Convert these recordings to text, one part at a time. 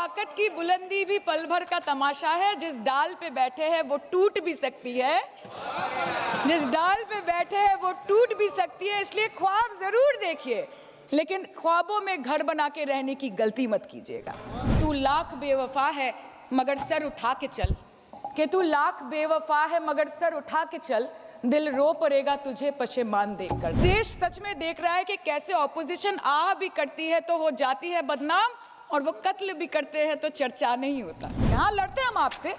ताकत की बुलंदी भी पल भर का तमाशा है, जिस डाल पे बैठे हैं वो टूट भी सकती है, जिस डाल पे बैठे हैं वो टूट भी सकती है। इसलिए ख्वाब जरूर देखिए, लेकिन ख्वाबों में घर बना के रहने की गलती मत कीजिएगा। तू लाख बेवफा है मगर सर उठा के चल, कि तू लाख बेवफा है मगर सर उठा के चल, दिल रो पड़ेगा तुझे पशेमान देखकर। देश सच में देख रहा है कि कैसे ऑपोजिशन आ भी करती है तो हो जाती है बदनाम, और वो कत्ल भी करते हैं तो चर्चा नहीं होता। यहाँ लड़ते हैं हम आपसे,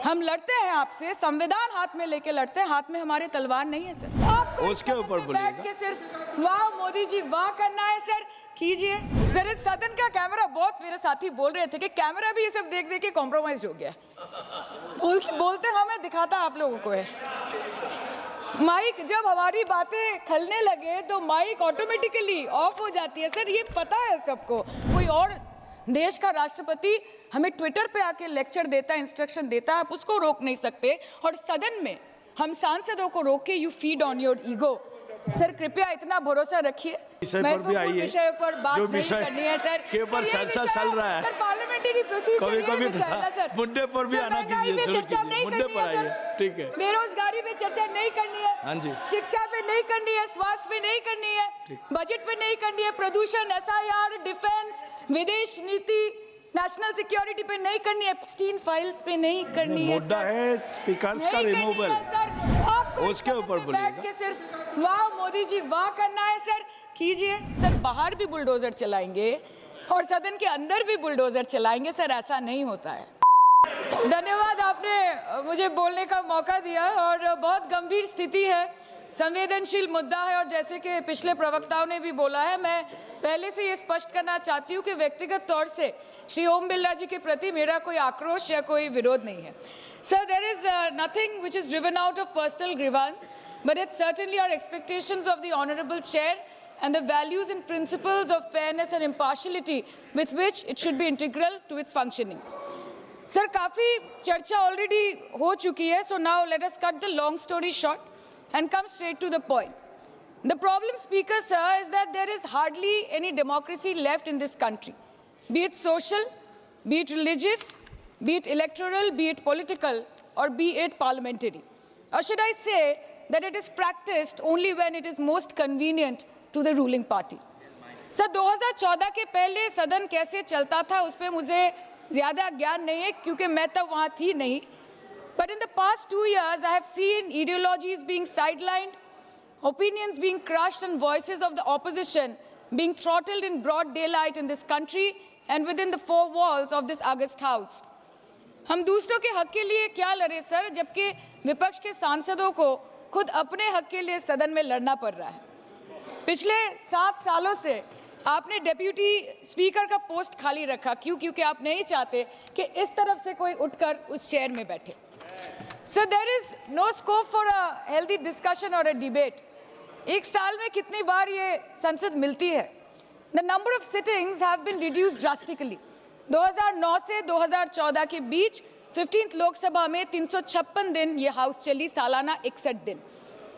हम लड़ते हैं आपसे, संविधान हाथ में लेके लड़ते हैं, हाथ में हमारे तलवार नहीं है सर। आपको उसके ऊपर बैठ के सिर्फ वाह मोदी जी वाह करना है सर, कीजिए सर। इस सदन का कैमरा, बहुत मेरे साथी बोल रहे थे कि कैमरा भी ये सब देख देख के कॉम्प्रोमाइज हो गया। बोलते हमें दिखाता आप लोगों को है। माइक जब हमारी बातें खलने लगे तो माइक ऑटोमेटिकली ऑफ हो जाती है सर, ये पता है सबको। कोई और देश का राष्ट्रपति हमें ट्विटर पे आके लेक्चर देता है, इंस्ट्रक्शन देता है, आप उसको रोक नहीं सकते, और सदन में हम सांसदों को रोक के you feed on your ego. Sir कृपया इतना भरोसा रखिए, महत्वपूर्ण विषय पर बात नहीं करनी है सर, के ऊपर चर्चा चल रहा है सर, पार्लियामेंट्री प्रोसीजर कभी सर, मुद्दे पर भी आना कीजिए, चर्चा नहीं मुद्दे पर आइए, ठीक है। बेरोजगारी पे चर्चा नहीं करनी है, हाँ जी, शिक्षा पे नहीं करनी है, स्वास्थ्य पे नहीं करनी है, बजट पे नहीं करनी है, प्रदूषण, SIR, डिफेंस, विदेश नीति, नेशनल सिक्योरिटी पे नहीं करनी है, एप्स्टीन फाइल्स पे नहीं करनी है। मुद्दा है स्पीकर्स का रिमूवल, उसके ऊपर बैठ के सिर्फ वाह मोदी जी वाह करना है सर, कीजिए सर। बाहर भी बुलडोजर चलाएंगे और सदन के अंदर भी बुलडोजर चलाएंगे सर, ऐसा नहीं होता है। धन्यवाद, आपने मुझे बोलने का मौका दिया, और बहुत गंभीर स्थिति है, संवेदनशील मुद्दा है, और जैसे कि पिछले प्रवक्ताओं ने भी बोला है, मैं पहले से ये स्पष्ट करना चाहती हूँ कि व्यक्तिगत तौर से श्री ओम बिरला जी के प्रति मेरा कोई आक्रोश या कोई विरोध नहीं है। Sir, there is nothing which is driven out of personal grievance, but it certainly are expectations of the honorable chair and the values and principles of fairness and impartiality with which it should be integral to its functioning. Sir, काफ़ी चर्चा already हो चुकी है, so now let us cut the long story short and come straight to the point. The problem, Speaker, sir, is that there is hardly any democracy left in this country, be it social, be it religious, be it electoral, be it political, or be it parliamentary. Or should I say that it is practiced only when it is most convenient to the ruling party. Sir 2014 के पहले सदन कैसे चलता था उस पर मुझे ज़्यादा ज्ञान नहीं है, क्योंकि मैं तब वहाँ थी नहीं। But in the past 2 years, I have seen ideologies being sidelined, opinions being crushed, and voices of the opposition being throttled in broad daylight in this country and within the four walls of this august house. हम दूसरों के हक के लिए क्या लड़े sir, जबकि विपक्ष के सांसदों को खुद अपने हक के लिए सदन में लड़ना पड़ रहा है। पिछले 7 सालों से आपने डेप्यूटी स्पीकर का पोस्ट खाली रखा, क्यों? क्योंकि आप नहीं चाहते कि इस तरफ से कोई उठकर उस चेयर में बैठे। Sir, there is no scope for a healthy discussion और अ डिबेट। एक साल में कितनी बार ये संसद मिलती है? The number of sittings have been reduced drastically. 2009 से 2014 के बीच 15th लोकसभा में 356 दिन ये हाउस चली, सालाना 61 दिन,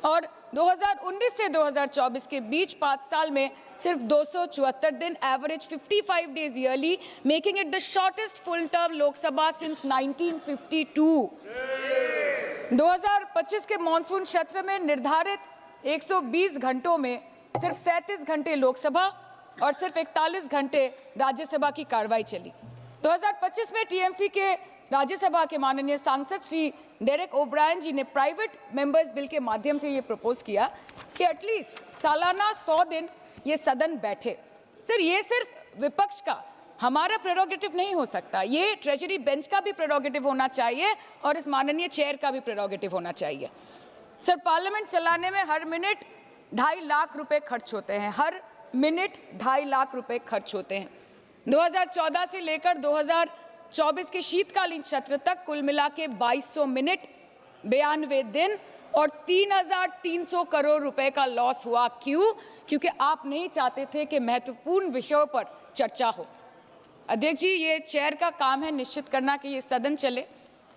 और 2019 से 2024 के बीच 5 साल में सिर्फ 274 दिन, average 55 days yearly, making it the shortest full term Lok Sabha since 1952। 2025 के मॉनसून सत्र में निर्धारित 120 घंटों में सिर्फ 37 घंटे लोकसभा और सिर्फ 41 घंटे राज्यसभा की कार्रवाई चली। 2025 में टीएमसी के राज्यसभा के माननीय सांसद श्री डेरेक ओब्रायन जी ने प्राइवेट मेंबर्स बिल के माध्यम से ये प्रपोज किया कि एटलीस्ट सालाना 100 दिन ये सदन बैठे। सर, ये सिर्फ विपक्ष का, हमारा प्रेरोगेटिव नहीं हो सकता, ये ट्रेजरी बेंच का भी प्रेरोगेटिव होना चाहिए और इस माननीय चेयर का भी प्रेरोगेटिव होना चाहिए। सर, पार्लियामेंट चलाने में हर मिनट 2.5 लाख रुपए खर्च होते हैं, हर मिनट 2.5 लाख रुपए खर्च होते हैं। 2014 से लेकर 2024 के शीतकालीन सत्र तक कुल मिला के 2200 मिनट, 92 दिन और 3300 करोड़ रुपए का लॉस हुआ। क्यों? क्योंकि आप नहीं चाहते थे कि महत्वपूर्ण विषयों पर चर्चा हो। अध्यक्ष जी, ये चेयर का काम है निश्चित करना कि ये सदन चले,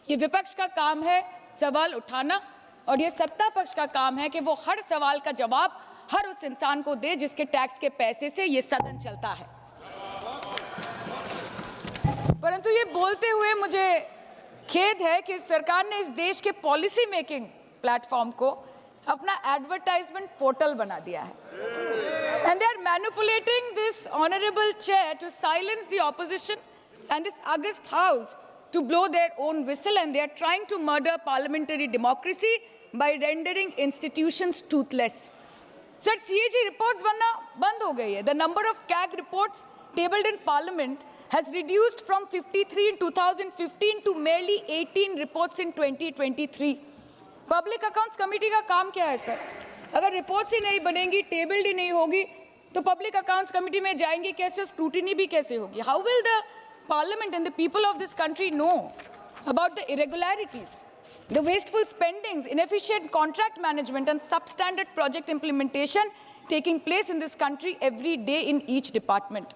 ये विपक्ष का काम है सवाल उठाना, और ये सत्ता पक्ष का काम है कि वो हर सवाल का जवाब हर उस इंसान को दे जिसके टैक्स के पैसे से ये सदन चलता है। परंतु ये बोलते हुए मुझे खेद है कि सरकार ने इस देश के पॉलिसी मेकिंग प्लेटफॉर्म को अपना एडवर्टाइजमेंट पोर्टल बना दिया है। And they are manipulating this honourable chair to silence the opposition and this august house to blow their own whistle, and they are trying to murder parliamentary democracy by rendering institutions toothless. Sir, CAG reports बनना बंद हो गई है. The number of CAG reports tabled in Parliament has reduced from 53 in 2015 to merely 18 reports in 2023. Public Accounts Committee का काम क्या है sir? अगर रिपोर्ट्स ही नहीं बनेंगी, टेबल्ड ही नहीं होगी, तो पब्लिक अकाउंट्स कमेटी में जाएंगे कैसे, स्क्रूटिनी भी कैसे होगी? How will the Parliament and the people of this country know about the irregularities, the wasteful spendings, inefficient contract management and substandard project implementation taking place in this country every day in each department?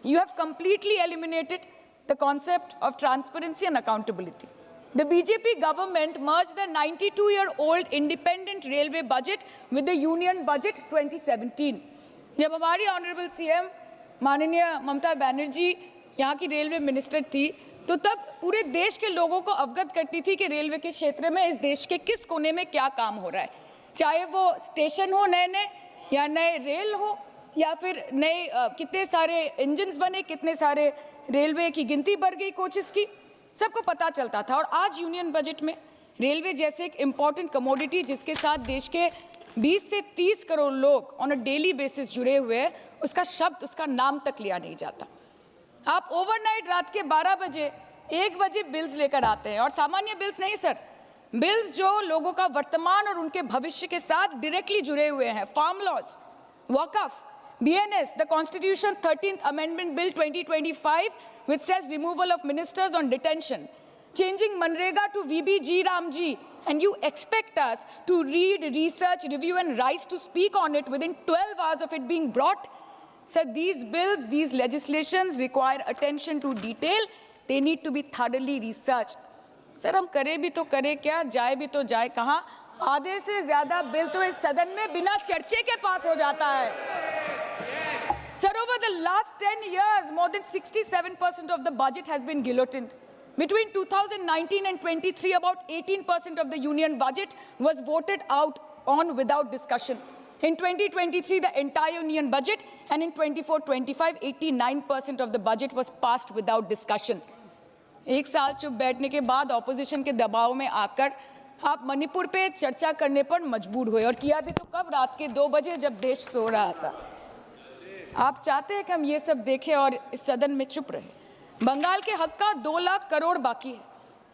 You have completely eliminated the concept of transparency and accountability. The BJP government merged the 92-year-old independent railway budget with the union budget 2017. जब हमारी honourable CM माननीय ममता बनर्जी यहाँ की railway minister थी, तो तब पूरे देश के लोगों को अवगत करती थी कि रेलवे के क्षेत्र में इस देश के किस कोने में क्या काम हो रहा है, चाहे वो स्टेशन हो नए नए या नए रेल हो या फिर नए कितने सारे इंजन्स बने, कितने सारे रेलवे की गिनती बढ़ गई, कोचेस की, सबको पता चलता था। और आज यूनियन बजट में रेलवे जैसे एक इम्पॉर्टेंट कमोडिटी जिसके साथ देश के 20 से 30 करोड़ लोग ऑन अ डेली बेसिस जुड़े हुए हैं, उसका शब्द, उसका नाम तक लिया नहीं जाता। आप ओवरनाइट रात के 12 बजे 1 बजे बिल्स लेकर आते हैं, और सामान्य बिल्स नहीं सर, बिल्स जो लोगों का वर्तमान और उनके भविष्य के साथ डायरेक्टली जुड़े हुए हैं। फार्म लॉज, वकफ, BNS, the Constitution 13th Amendment Bill 2025 which says removal of ministers on detention, changing Manrega to VBG Ramji, and you expect us to read, research, review and rise to speak on it within 12 hours of it being brought? Sir, these bills, these legislations require attention to detail. They need to be thoroughly researched. Sir, हम करें भी तो करें क्या, जाए भी तो जाए कहाँ? आधे से ज़्यादा बिल तो इस सदन में बिना चर्चे के पास हो जाता है। Sir, over the last 10 years, more than 67% of the budget has been guillotined. Between 2019 and 23, about 18% of the union budget was voted out on without discussion. In 2023, the entire union budget, and in 24-25, 89% of the budget was passed without discussion. एक साल चुप बैठने के बाद opposition के दबाव में आकर आप मणिपुर पे चर्चा करने पर मजबूर हुए, और किया भी तो कब, रात के 2 बजे जब देश सो रहा था। आप चाहते हैं कि हम ये सब देखें और इस सदन में चुप रहे। बंगाल के हक का 2 लाख करोड़ बाकी है।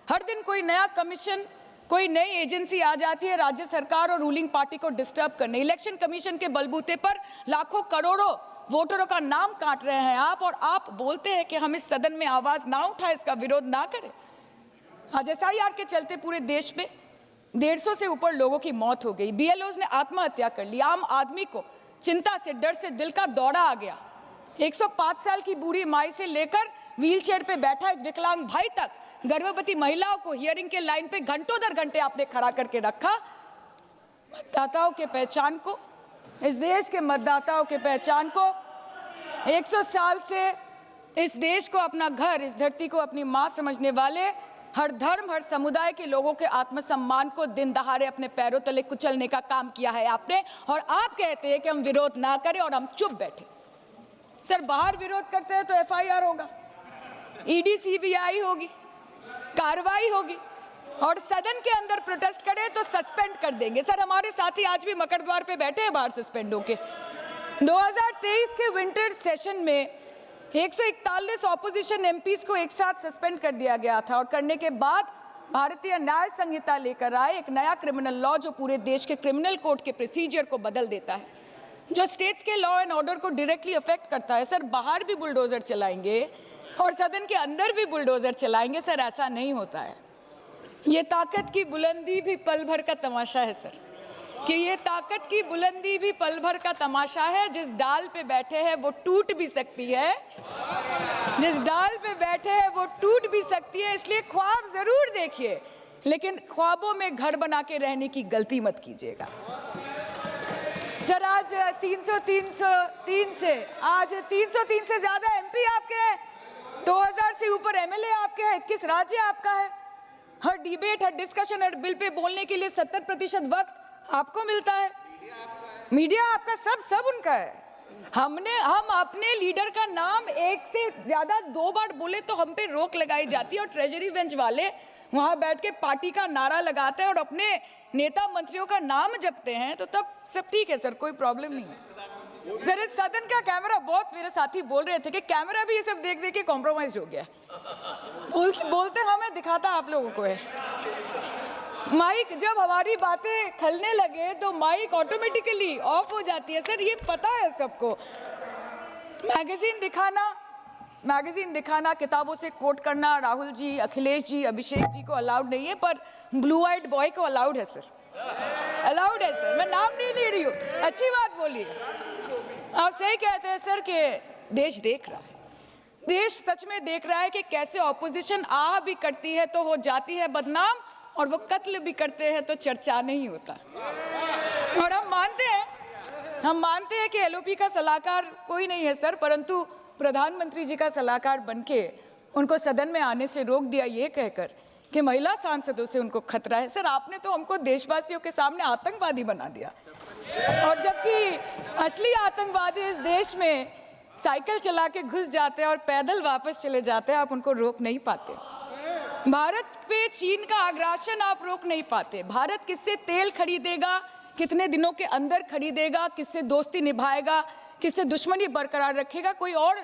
हर दिन कोई नया कमीशन, कोई नई एजेंसी आ जाती है राज्य सरकार और रूलिंग पार्टी को डिस्टर्ब करने। इलेक्शन कमीशन के बलबूते पर लाखों करोड़ों वोटरों का नाम काट रहे हैं आप, और आप बोलते हैं कि हम इस सदन में आवाज ना उठाएं, इसका विरोध ना करें। आज SIR के चलते पूरे देश में 150 से ऊपर लोगों की मौत हो गई। BLOs ने आत्महत्या कर ली। आम आदमी को चिंता से, डर से दिल का दौरा आ गया। 105 साल की बूढ़ी माई से लेकर व्हीलचेयर पे बैठा एक विकलांग भाई तक, गर्भवती महिलाओं को हियरिंग के लाइन पे घंटों दर घंटे आपने खड़ा करके रखा। मतदाताओं के पहचान को, इस देश के मतदाताओं के पहचान को, 100 साल से इस देश को अपना घर, इस धरती को अपनी माँ समझने वाले, हर धर्म, हर समुदाय के लोगों के आत्मसम्मान को दिन दहाड़े अपने पैरों तले कुचलने का काम किया है आपने, और आप कहते हैं कि हम विरोध ना करें और हम चुप बैठे। सर, बाहर विरोध करते हैं तो FIR होगा, ED CBI होगी, कार्रवाई होगी, और सदन के अंदर प्रोटेस्ट करें तो सस्पेंड कर देंगे। सर, हमारे साथी आज भी मकर द्वार पे बैठे हैं बाहर सस्पेंड होके। 2023 के विंटर सेशन में 141 ऑपोजिशन MPs को एक साथ सस्पेंड कर दिया गया था, और करने के बाद भारतीय न्याय संहिता लेकर आए एक नया क्रिमिनल लॉ जो पूरे देश के क्रिमिनल कोड के प्रोसीजर को बदल देता है, जो स्टेट्स के लॉ एंड ऑर्डर को डायरेक्टली अफेक्ट करता है। सर, बाहर भी बुलडोजर चलाएंगे और सदन के अंदर भी बुलडोजर चलाएंगे। सर, ऐसा नहीं होता है। ये ताकत की बुलंदी भी पल भर का तमाशा है सर, कि ये ताकत की बुलंदी भी पल भर का तमाशा है। जिस डाल पे बैठे हैं वो टूट भी सकती है, जिस डाल पे बैठे हैं वो टूट भी सकती है। इसलिए ख्वाब जरूर देखिए, लेकिन ख्वाबों में घर बना के रहने की गलती मत कीजिएगा। सर, आज 303 से ज्यादा MP आपके हैं, 2000 से ऊपर एमएलए आपके हैं, 21 राज्य आपका है। हर डिबेट, हर डिस्कशन, हर बिल पे बोलने के लिए 70% वक्त आपको मिलता है। मीडिया आपका, सब उनका है। हम अपने लीडर का नाम एक से ज्यादा 2 बार बोले तो हम पे रोक लगाई जाती है, और ट्रेजरी बेंच वाले वहां बैठ के पार्टी का नारा लगाते हैं और अपने नेता मंत्रियों का नाम जपते हैं, तो तब सब ठीक है सर, कोई प्रॉब्लम नहीं है सर। इस सदन का कैमरा, बहुत मेरे साथी बोल रहे थे कि कैमरा भी ये सब देख देख के कॉम्प्रोमाइज हो गया। बोलते हमें दिखाता आप लोगों को है। माइक जब हमारी बातें खलने लगे तो माइक ऑटोमेटिकली ऑफ हो जाती है सर, ये पता है सबको। मैगजीन दिखाना, किताबों से कोट करना राहुल जी, अखिलेश जी, अभिषेक जी को अलाउड नहीं है, पर ब्लू आइड बॉय को अलाउड है सर, अलाउड है सर। मैं नाम नहीं ले रही हूँ, अच्छी बात बोलिए। आप सही कहते हैं सर कि देश देख रहा है, देश सच में देख रहा है कि कैसे ऑपोजिशन आ भी करती है तो हो जाती है बदनाम, और वो कत्ल भी करते हैं तो चर्चा नहीं होता। और हम मानते हैं कि एलओपी का सलाहकार कोई नहीं है सर, परंतु प्रधानमंत्री जी का सलाहकार बनके उनको सदन में आने से रोक दिया ये कहकर कि महिला सांसदों से उनको खतरा है। सर आपने तो हमको देशवासियों के सामने आतंकवादी बना दिया, और जबकि असली आतंकवादी इस देश में साइकिल चला के घुस जाते हैं और पैदल वापस चले जाते हैं, आप उनको रोक नहीं पाते। भारत पे चीन का आग्रासन आप रोक नहीं पाते। भारत किससे तेल खरीदेगा, कितने दिनों के अंदर खरीदेगा, किससे दोस्ती निभाएगा, किससे दुश्मनी बरकरार रखेगा, कोई और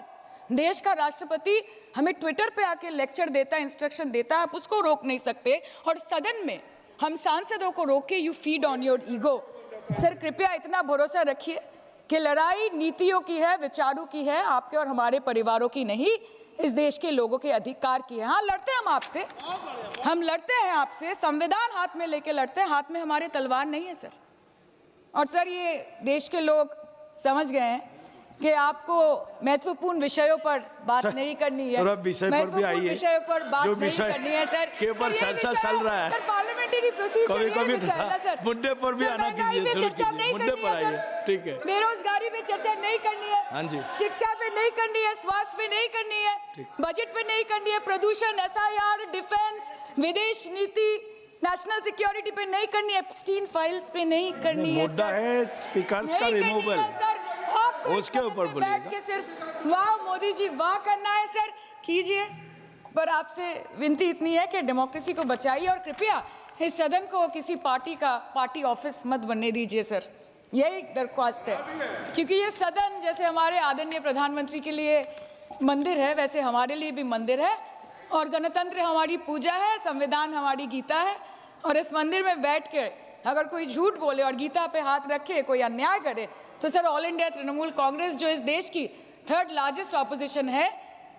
देश का राष्ट्रपति हमें ट्विटर पे आके लेक्चर देता है, इंस्ट्रक्शन देता है, आप उसको रोक नहीं सकते। और सदन में हम सांसदों को रोक के you feed on your ego. Sir कृपया इतना भरोसा रखिए कि लड़ाई नीतियों की है, विचारों की है, आपके और हमारे परिवारों की नहीं, इस देश के लोगों के अधिकार की है। हाँ लड़ते हैं हम आपसे, हम लड़ते हैं आपसे, संविधान हाथ में लेके लड़ते हैं, हाथ में हमारे तलवार नहीं है सर। और सर ये देश के लोग समझ गए हैं कि आपको महत्वपूर्ण विषयों पर बात नहीं करनी है, विषय पर भी आइए, विषयों पर बात नहीं करनी है सर, के ऊपर संसद चल रहा है, सर पार्लियामेंटरी प्रोसीजर कभी सर, मुद्दे पर भी आना कीजिए, चर्चा नहीं मुद्दे करनी पर है आइए, सर, ठीक है। बेरोजगारी पे चर्चा नहीं करनी है, हाँ जी, शिक्षा पे नहीं करनी है, स्वास्थ्य पे नहीं करनी है, बजट पे नहीं करनी है, प्रदूषण, एसआईआर, डिफेंस, विदेश नीति, नेशनल सिक्योरिटी पे नहीं करनी है, एप्स्टीन फाइल्स पे नहीं करनी है। मुद्दा है स्पीकर्स का रिमूवल, उसके ऊपर बोलिएगा। के सिर्फ वाह मोदी जी वाह करना है सर, कीजिए, पर आपसे विनती इतनी है कि डेमोक्रेसी को बचाइए और कृपया इस सदन को किसी पार्टी ऑफिस मत बनने दीजिए सर, यही दरख्वास्त है। क्योंकि ये सदन जैसे हमारे आदरणीय प्रधानमंत्री के लिए मंदिर है, वैसे हमारे लिए भी मंदिर है, और गणतंत्र हमारी पूजा है, संविधान हमारी गीता है। और इस मंदिर में बैठ के अगर कोई झूठ बोले और गीता पे हाथ रखे, कोई अन्याय करे, तो sir all India Trinamool Congress जो इस देश की 3rd लार्जेस्ट ऑपोजिशन है,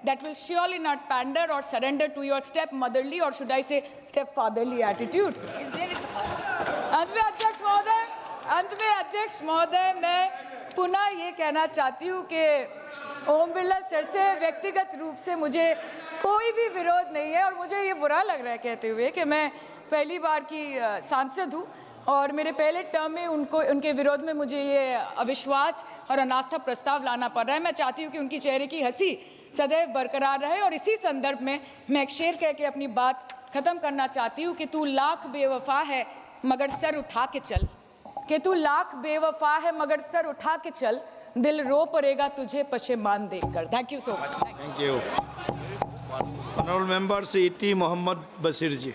that will surely not pander or surrender to your step motherly or should I say step fatherly attitude। अंत में अध्यक्ष महोदय मैं पुनः ये कहना चाहती हूँ कि ओम बिरला सर से व्यक्तिगत रूप से मुझे कोई भी विरोध नहीं है, और मुझे ये बुरा लग रहा है कहते हुए कि मैं पहली बार की सांसद हूँ और मेरे पहले टर्म में उनके विरोध में मुझे ये अविश्वास और अनास्था प्रस्ताव लाना पड़ रहा है। मैं चाहती हूँ कि उनकी चेहरे की हंसी सदैव बरकरार रहे, और इसी संदर्भ में मैं एक शेर कह के अपनी बात खत्म करना चाहती हूँ कि तू लाख बेवफा है मगर सर उठा के चल, कि तू लाख बेवफा है मगर सर उठा के चल, दिल रो पड़ेगा तुझे पशेमान देखकर। Thank you so much. Thank you. Honourable member E.T. Mohammed Basheer ji.